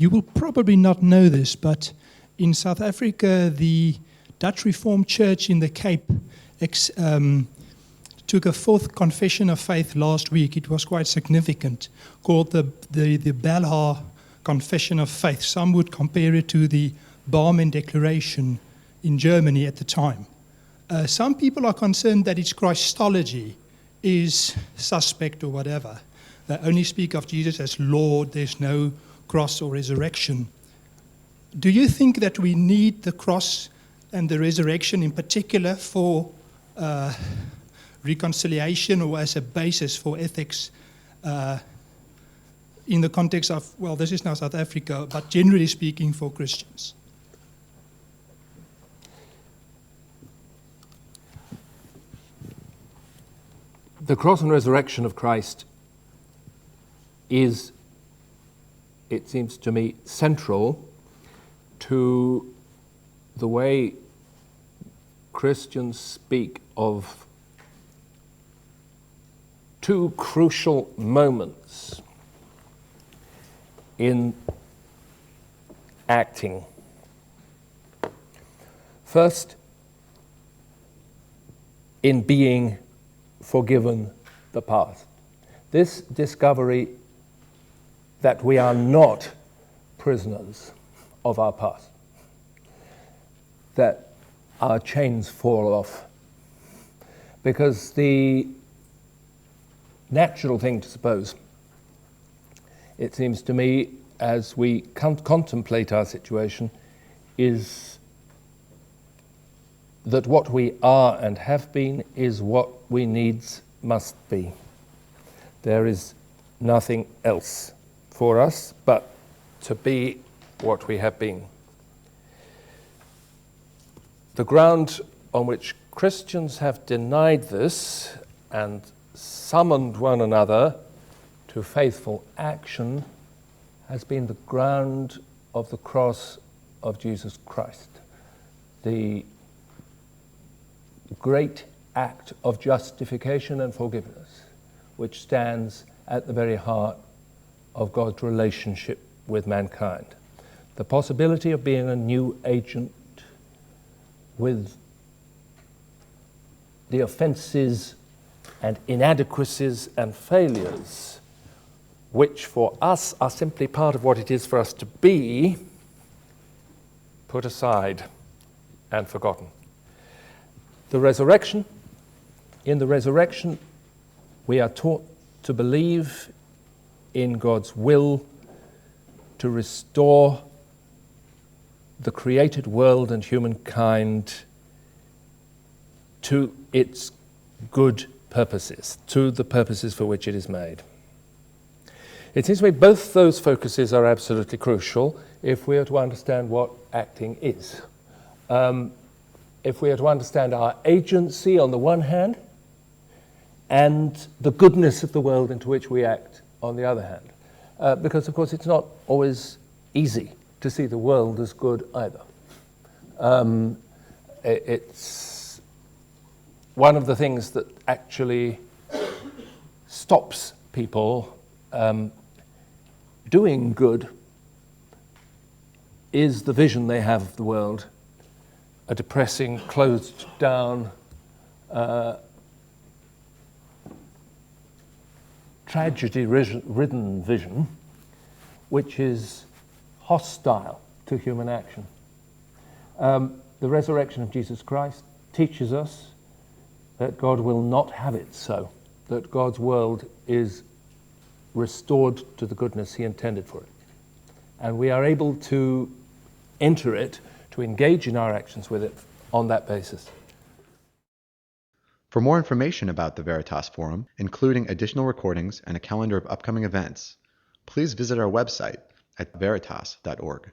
You will probably not know this, but in South Africa, the Dutch Reformed Church in the Cape took a fourth confession of faith last week. It was quite significant, called the Belhar Confession of Faith. Some would compare it to the Barmen Declaration in Germany at the time. Some people are concerned that its Christology is suspect or whatever. They only speak of Jesus as Lord. There's no cross or resurrection. Do you think that we need the cross and the resurrection in particular for reconciliation or as a basis for ethics in the context of, well, this is now South Africa, but generally speaking for Christians? The cross and resurrection of Christ is, it seems to me, central to the way Christians speak of two crucial moments in acting. First, in being forgiven the past. This discovery that we are not prisoners of our past, that our chains fall off, because the natural thing to suppose, it seems to me, as we contemplate our situation, is that what we are and have been is what we needs must be. There is nothing else for us but to be what we have been. The ground on which Christians have denied this and summoned one another to faithful action has been the ground of the cross of Jesus Christ, the great act of justification and forgiveness, which stands at the very heart of God's relationship with mankind. The possibility of being a new agent with the offenses and inadequacies and failures, which for us are simply part of what it is for us to be, put aside and forgotten. The resurrection, in the resurrection, we are taught to believe in God's will to restore the created world and humankind to its good purposes, to the purposes for which it is made. It seems to me both those focuses are absolutely crucial if we are to understand what acting is. If we are to understand our agency on the one hand, and the goodness of the world into which we act on the other hand. Because, of course, it's not always easy to see the world as good either. It's one of the things that actually stops people doing good is the vision they have of the world, a depressing, closed down, tragedy-ridden vision, which is hostile to human action. The resurrection of Jesus Christ teaches us that God will not have it so, that God's world is restored to the goodness he intended for it. And we are able to enter it, to engage in our actions with it on that basis. For more information about the Veritas Forum, including additional recordings and a calendar of upcoming events, please visit our website at veritas.org.